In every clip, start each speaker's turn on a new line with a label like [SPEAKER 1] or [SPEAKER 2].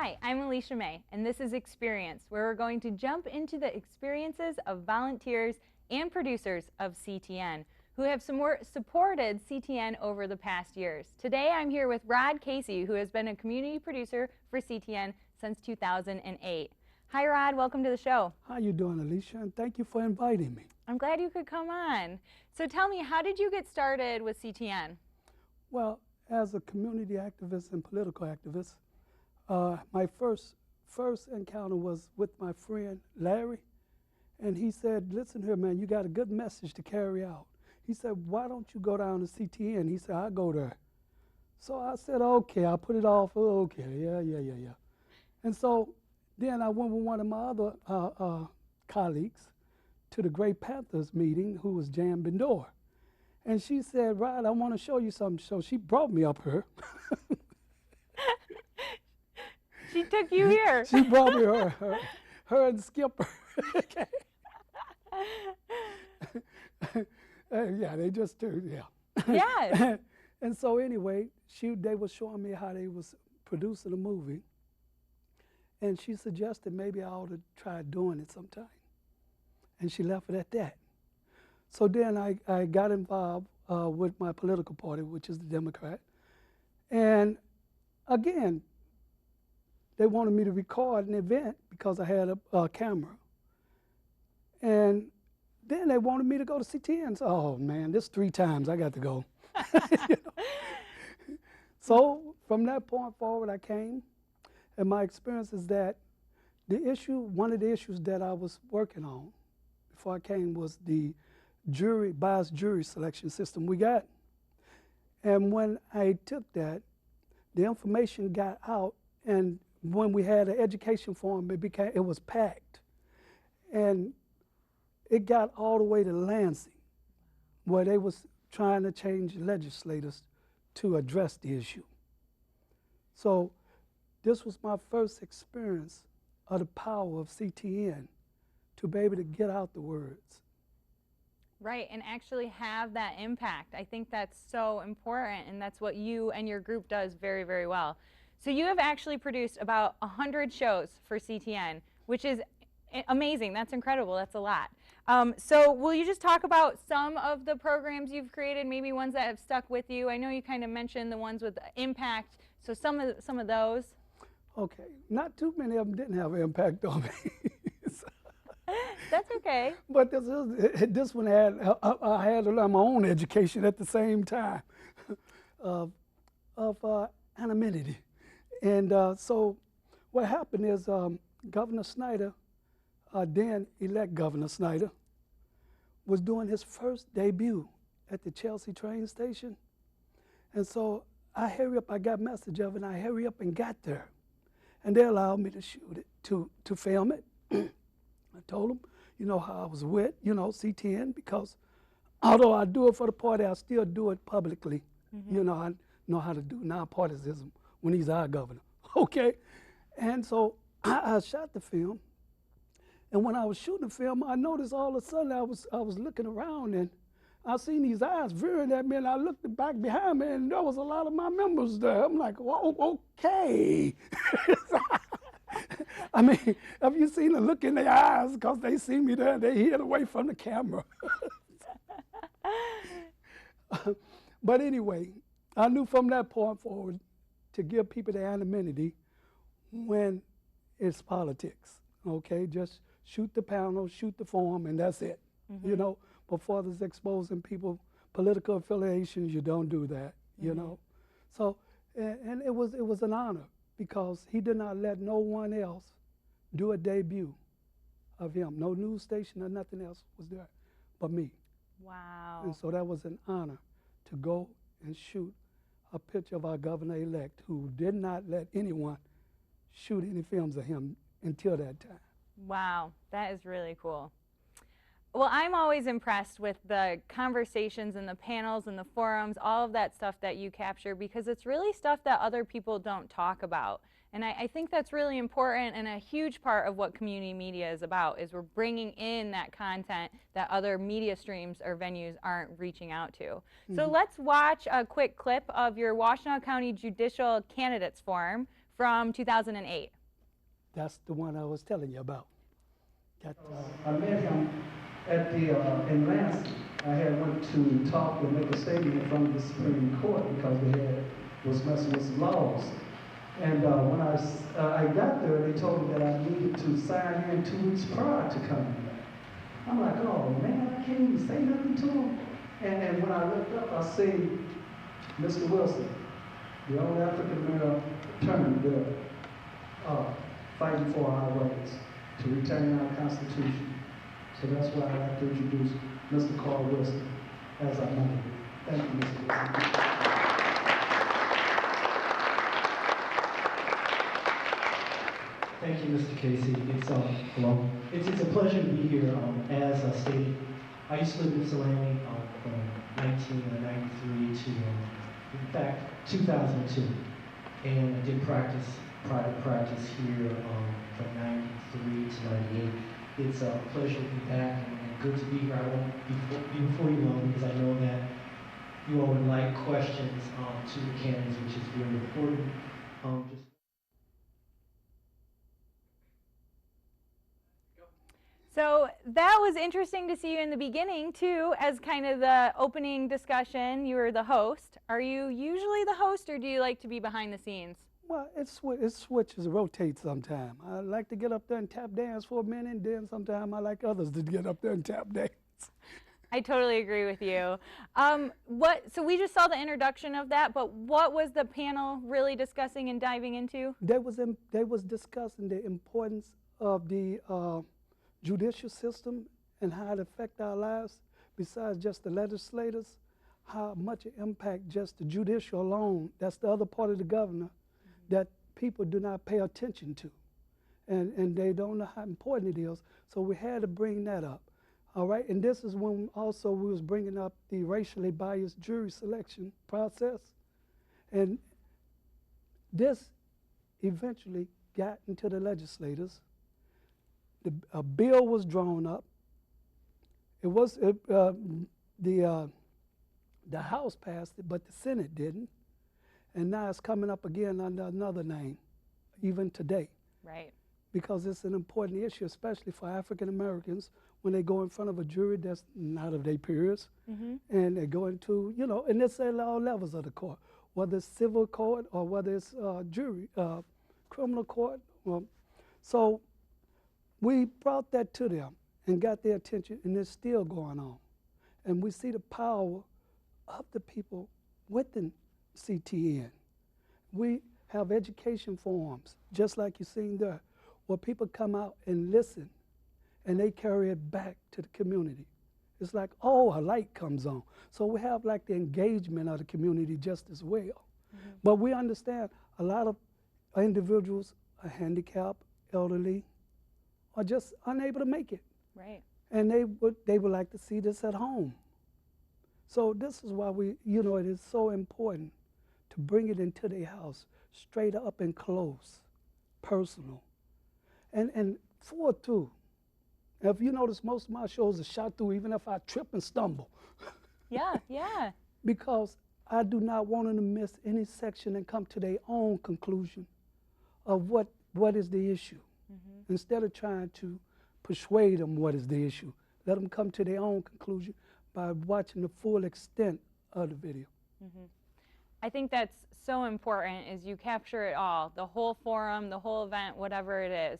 [SPEAKER 1] Hi, I'm Alicia May, and this is Experience, where we're going to jump into the experiences of volunteers and producers of CTN, who have supported CTN over the past years. Today I'm here with Rod Casey, who has been a community producer for CTN since 2008. Hi Rod, welcome to the show.
[SPEAKER 2] How you doing, Alicia? And thank you for inviting me.
[SPEAKER 1] I'm glad you could come on. So tell me, how did you get started with CTN?
[SPEAKER 2] Well, as a community activist and political activist, my first encounter was with my friend Larry, and he said, listen here, man, you got a good message to carry out. He said, why don't you go down to CTN? He said, I'll go there. So I said, okay, I'll put it off. Okay, yeah. And so then I went with one of my other colleagues to the Great Panthers meeting, who was Jan Bendor. And she said, Rod, I want to show you something. So she brought me up here.
[SPEAKER 1] She took you here.
[SPEAKER 2] She brought me her and Skipper. Yeah, they just turned, yeah.
[SPEAKER 1] Yes.
[SPEAKER 2] And so anyway, they were showing me how they was producing a movie. And she suggested maybe I ought to try doing it sometime. And she left it at that. So then I got involved with my political party, which is the Democrat. And again, they wanted me to record an event because I had a camera. And then they wanted me to go to CTN. So, oh man, this 3 times I got to go. You know? So from that point forward, I came. And my experience is that one of the issues that I was working on before I came was the biased jury selection system we got. And when I took that, the information got out, and when we had an education forum, it was packed. And it got all the way to Lansing, where they was trying to change legislators to address the issue. So this was my first experience of the power of CTN to be able to get out the words.
[SPEAKER 1] Right, and actually have that impact. I think that's so important, and that's what you and your group does very, very well. So you have actually produced about 100 shows for CTN, which is amazing. That's incredible. That's a lot. So will you just talk about some of the programs you've created, maybe ones that have stuck with you? I know you kind of mentioned the ones with impact, so some of those.
[SPEAKER 2] Okay, not too many of them didn't have an impact on me.
[SPEAKER 1] That's okay.
[SPEAKER 2] But this one I had to learn my own education at the same time of anonymity. And so what happened is Governor Snyder, then elect Governor Snyder, was doing his first debut at the Chelsea train station. And so I got message of it, and I hurry up and got there. And they allowed me to shoot it, to film it. I told them, you know, how I was with, you know, CTN, because although I do it for the party, I still do it publicly. Mm-hmm. You know, I know how to do nonpartisanism when he's our governor. Okay? And so I shot the film. And when I was shooting the film, I noticed all of a sudden I was looking around, and I seen these eyes veering at me, and I looked back behind me, and there was a lot of my members there. I'm like, whoa, okay. I mean, have you seen the look in their eyes? Because they see me there, they hid away from the camera. But anyway, I knew from that point forward to give people the anonymity when it's politics, okay? Just shoot the panel, shoot the forum, and that's it. Mm-hmm. You know, before there's exposing people, political affiliations, you don't do that, mm-hmm. You know? So, and it was an honor, because he did not let no one else do a debut of him. No news station or nothing else was there but me.
[SPEAKER 1] Wow.
[SPEAKER 2] And so that was an honor to go and shoot a picture of our governor-elect, who did not let anyone shoot any films of him until that time.
[SPEAKER 1] Wow, that is really cool. Well, I'm always impressed with the conversations and the panels and the forums, all of that stuff that you capture, because it's really stuff that other people don't talk about. And I think that's really important, and a huge part of what community media is about is we're bringing in that content that other media streams or venues aren't reaching out to. Mm-hmm. So let's watch a quick clip of your Washtenaw County Judicial Candidates Forum from 2008.
[SPEAKER 2] That's the one I was telling you about. Got,
[SPEAKER 3] I met him at the, in Lansing. I had went to talk and make a statement in front of the Supreme Court because they was messing with some laws. And when I got there, they told me that I needed to sign in 2 weeks prior to coming. I'm like, oh man, I can't even say nothing to him. And when I looked up, I see Mr. Wilson, the only African-American attorney there, fighting for our rights, to retain our Constitution. So that's why I'd like to introduce Mr. Carl Wilson as our moderator. Thank you, Mr. Wilson.
[SPEAKER 4] Thank you, Mr. Casey. Hello. It's a pleasure to be here. As stated, I used to live in Ypsilanti from 1993 to, in fact, 2002, and I did private practice here from 93 to 98. It's a pleasure to be back and good to be here. I won't be before you long because I know that you all would like questions to the candidates, which is very important.
[SPEAKER 1] So that was interesting to see you in the beginning too, as kind of the opening discussion. You were the host. Are you usually the host, or do you like to be behind the scenes?
[SPEAKER 2] well, it switches, rotates sometimes. I like to get up there and tap dance for a minute, and then sometimes I like others to get up there and tap dance.
[SPEAKER 1] I totally agree with you. So we just saw the introduction of that, but what was the panel really discussing and diving into?
[SPEAKER 2] They was discussing the importance of the judicial system and how it affects our lives, besides just the legislators, how much it impact just the judicial alone. That's the other part of the governor that people do not pay attention to, and they don't know how important it is. So we had to bring that up. All right, and this is when also we was bringing up the racially biased jury selection process, and this eventually got into the legislators. A bill was drawn up. It was the House passed it, but the Senate didn't, and now it's coming up again under another name, even today.
[SPEAKER 1] Right.
[SPEAKER 2] Because it's an important issue, especially for African Americans when they go in front of a jury that's not of their peers, and they go into, and it's at all levels of the court, whether it's civil court or whether it's jury, criminal court. So we brought that to them and got their attention, and it's still going on. And we see the power of the people within CTN. We have education forums, just like you've seen there, where people come out and listen, and they carry it back to the community. It's like, oh, a light comes on. So we have like the engagement of the community just as well. But we understand a lot of individuals are handicapped, elderly, are just unable to make it.
[SPEAKER 1] Right.
[SPEAKER 2] And they would like to see this at home. So this is why it is so important to bring it into their house, straight up and close, personal. And forward through. If you notice, most of my shows are shot through, even if I trip and stumble.
[SPEAKER 1] Yeah, yeah.
[SPEAKER 2] Because I do not want them to miss any section and come to their own conclusion of what is the issue. Instead of trying to persuade them what is the issue, let them come to their own conclusion by watching the full extent of the video.
[SPEAKER 1] I think that's so important, is you capture it all, the whole forum, the whole event, whatever it is.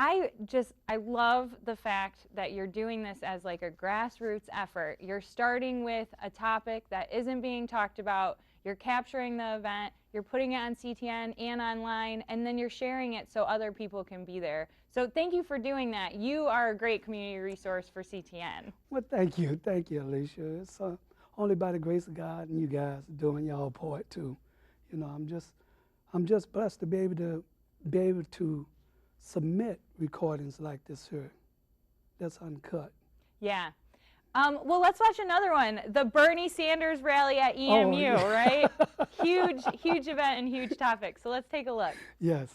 [SPEAKER 1] I love the fact that you're doing this as like a grassroots effort. You're starting with a topic that isn't being talked about. You're capturing the event, you're putting it on CTN and online, and then you're sharing it so other people can be there. So thank you for doing that. You are a great community resource for CTN.
[SPEAKER 2] Well, thank you, Alicia. It's only by the grace of God and you guys doing y'all part too. I'm just blessed to be able to submit recordings like this here. That's uncut.
[SPEAKER 1] Yeah. Well, let's watch another one. The Bernie Sanders rally at EMU, right? Huge event and huge topic. So let's take a look.
[SPEAKER 2] Yes.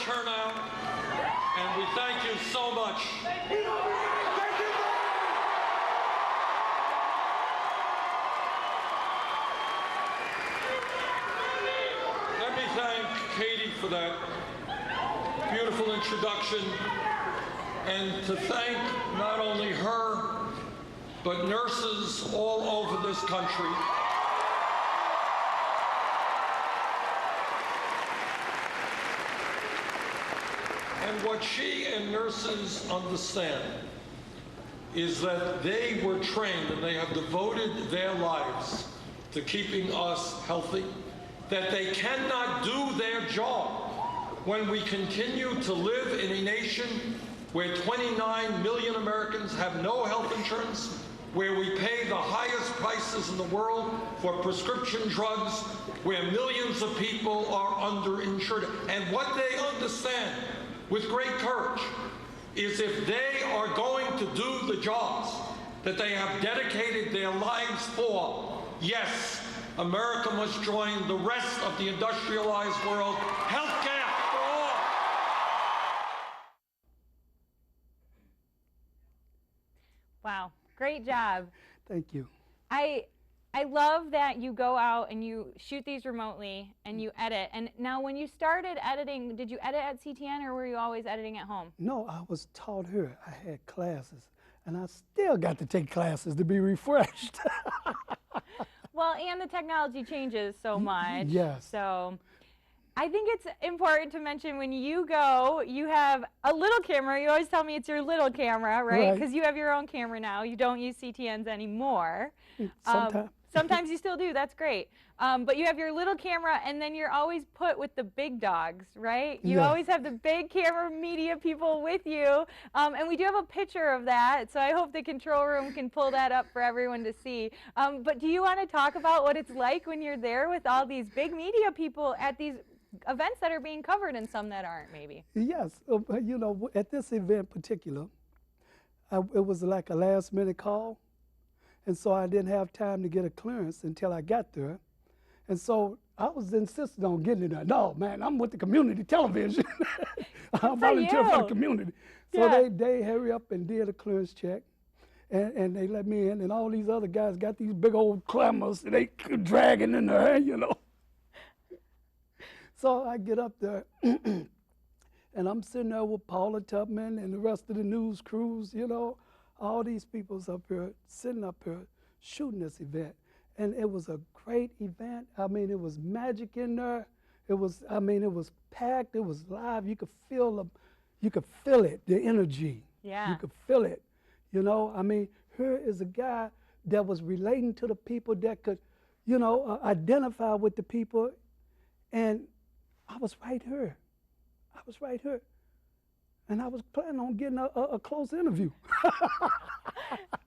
[SPEAKER 5] turnout, and we thank you so much. Let me thank Katie for that beautiful introduction, and to thank not only her, but nurses all over this country. And what she and nurses understand is that they were trained and they have devoted their lives to keeping us healthy, that they cannot do their job when we continue to live in a nation where 29 million Americans have no health insurance, where we pay the highest prices in the world for prescription drugs, where millions of people are underinsured. And what they understand with great courage is if they are going to do the jobs that they have dedicated their lives for, yes, America must join the rest of the industrialized world. Healthcare for all.
[SPEAKER 1] Wow, great job.
[SPEAKER 2] Thank you.
[SPEAKER 1] I love that you go out and you shoot these remotely and you edit. And now when you started editing, did you edit at CTN or were you always editing at home?
[SPEAKER 2] No, I was taught here. I had classes, and I still got to take classes to be refreshed.
[SPEAKER 1] Well, and the technology changes so much.
[SPEAKER 2] Yes.
[SPEAKER 1] So I think it's important to mention when you go, you have a little camera. You always tell me it's your little camera, right?
[SPEAKER 2] Right.
[SPEAKER 1] Because you have your own camera now. You don't use CTNs anymore.
[SPEAKER 2] Sometimes.
[SPEAKER 1] Sometimes you still do. That's great. But you have your little camera, and then you're always put with the big dogs, right? You
[SPEAKER 2] Yes.
[SPEAKER 1] always have the big camera media people with you. And we do have a picture of that, so I hope the control room can pull that up for everyone to see. But do you want to talk about what it's like when you're there with all these big media people at these events that are being covered and some that aren't, maybe?
[SPEAKER 2] Yes, you know, at this event in particular, it was like a last minute call. And so I didn't have time to get a clearance until I got there. And so I was insisting on getting it there. No, man, I'm with the community television. I'm volunteer for the community. So
[SPEAKER 1] Yeah.
[SPEAKER 2] they hurry up and did a clearance check. And they let me in. And all these other guys got these big old clammers that they dragging in there, you know. So I get up there. And I'm sitting there with Paula Tubman and the rest of the news crews, you know. All these people's up here, sitting up here, shooting this event. And it was a great event. I mean, it was magic in there. It was packed, it was live. You could feel it, the energy.
[SPEAKER 1] Yeah.
[SPEAKER 2] You could feel it. You know, I mean, here is a guy that was relating to the people that could, you know, identify with the people. And I was right here. And I was planning on getting a close interview.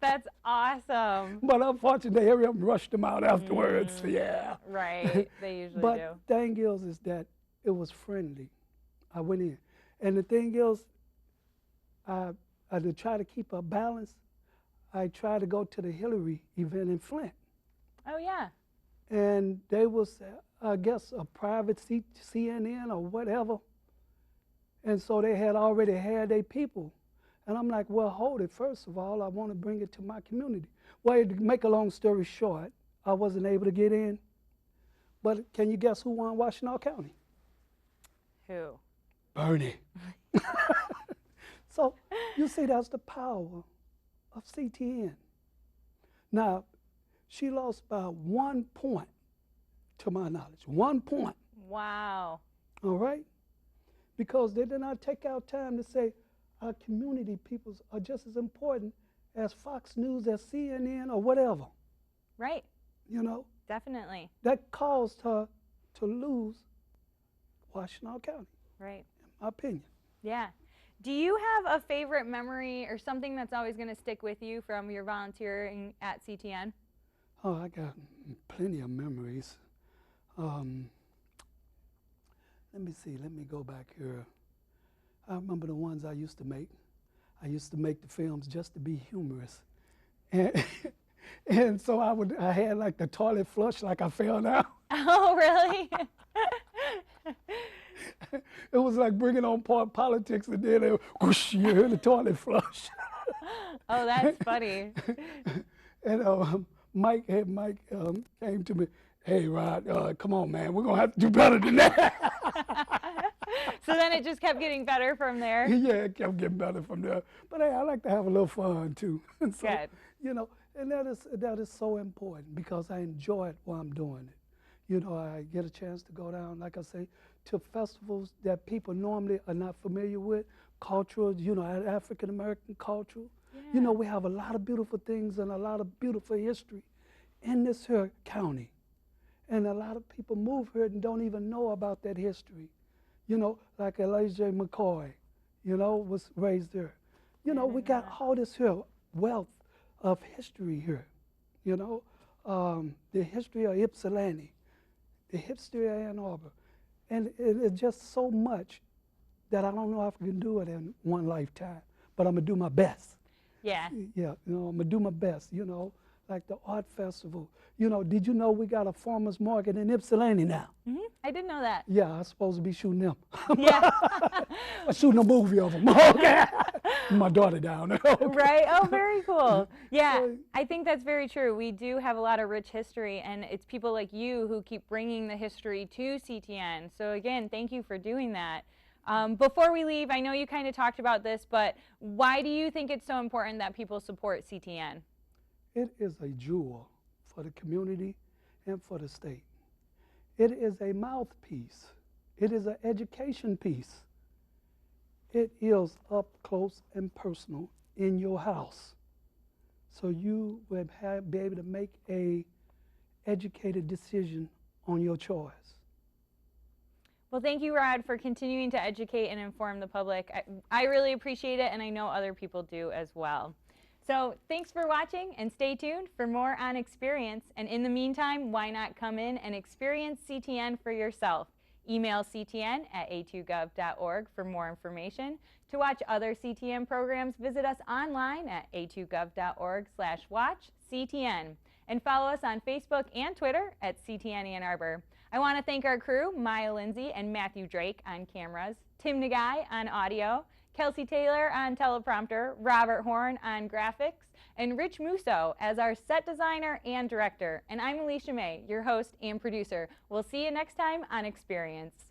[SPEAKER 1] That's awesome.
[SPEAKER 2] But unfortunately, they hurry up and rushed them out afterwards. Yeah.
[SPEAKER 1] Right, they usually
[SPEAKER 2] But
[SPEAKER 1] do.
[SPEAKER 2] the thing is that it was friendly. I went in. And the thing is, to try to keep a balance, I tried to go to the Hillary event in Flint.
[SPEAKER 1] Oh, yeah.
[SPEAKER 2] And they was, I guess, a private CNN or whatever. And so they had already had their people. And I'm like, well, hold it. First of all, I want to bring it to my community. Well, to make a long story short, I wasn't able to get in. But can you guess who won Washtenaw County?
[SPEAKER 1] Who?
[SPEAKER 2] Bernie. So you see, that's the power of CTN. Now, she lost by 1 point, to my knowledge. 1 point.
[SPEAKER 1] Wow.
[SPEAKER 2] All right? Because they did not take out time to say our community peoples are just as important as Fox News, as CNN, or whatever.
[SPEAKER 1] Right.
[SPEAKER 2] You know,
[SPEAKER 1] Definitely.
[SPEAKER 2] that caused her to lose Washtenaw County,
[SPEAKER 1] Right.
[SPEAKER 2] in my opinion.
[SPEAKER 1] Yeah. Do you have a favorite memory or something that's always going to stick with you from your volunteering at CTN?
[SPEAKER 2] Oh, I got plenty of memories. Let me see, let me go back here. I remember the ones I used to make. I used to make the films just to be humorous. And so I had like the toilet flush like I fell down.
[SPEAKER 1] Oh, really?
[SPEAKER 2] It was like bringing on politics, and then whoosh, you hear the toilet flush.
[SPEAKER 1] Oh, that's funny.
[SPEAKER 2] And Mike came to me, hey, Rod, come on, man, we're going to have to do better than that.
[SPEAKER 1] So then it just kept getting better from there.
[SPEAKER 2] Yeah, it kept getting better from there. But hey, I like to have a little fun too. And so,
[SPEAKER 1] Good.
[SPEAKER 2] you know, and that is so important because I enjoy it while I'm doing it. You know, I get a chance to go down, like I say, to festivals that people normally are not familiar with, cultural, you know, African American culture. You know, we have a lot of beautiful things and a lot of beautiful history in this here county. And a lot of people move here and don't even know about that history. You know, like Elijah McCoy, you know, was raised there. You know, we got all this here wealth of history here. You know, the history of Ypsilanti, the history of Ann Arbor. And it's just so much that I don't know if I can do it in one lifetime, but I'm gonna do my best.
[SPEAKER 1] Yeah.
[SPEAKER 2] Yeah, you know, I'm gonna do my best, you know, like the art festival. You know, did you know we got a farmer's market in Ypsilanti now?
[SPEAKER 1] I didn't know that.
[SPEAKER 2] Yeah, I'm supposed to be shooting them.
[SPEAKER 1] Yeah.
[SPEAKER 2] I'm shooting a movie of them. Okay. My daughter down there. Okay.
[SPEAKER 1] Right? Oh, very cool. Yeah,
[SPEAKER 2] So-
[SPEAKER 1] I think that's very true. We do have a lot of rich history, and it's people like you who keep bringing the history to CTN. So again, thank you for doing that. Before we leave, I know you kind of talked about this, but why do you think it's so important that people support CTN?
[SPEAKER 2] It is a jewel for the community and for the state. It is a mouthpiece. It is an education piece. It is up close and personal in your house. So you will be able to make a educated decision on your choice.
[SPEAKER 1] Well, thank you, Rod, for continuing to educate and inform the public. I really appreciate it, and I know other people do as well. So thanks for watching, and stay tuned for more on Experience. And in the meantime, why not come in and experience CTN for yourself? Email ctn@a2gov.org for more information. To watch other CTN programs, visit us online at a2gov.org/watchctn. And follow us on Facebook and Twitter at CTN Ann Arbor. I want to thank our crew, Maya Lindsay and Matthew Drake on cameras, Tim Nagai on audio, Kelsey Taylor on teleprompter, Robert Horn on graphics, and Rich Musso as our set designer and director. And I'm Alicia May, your host and producer. We'll see you next time on Experience.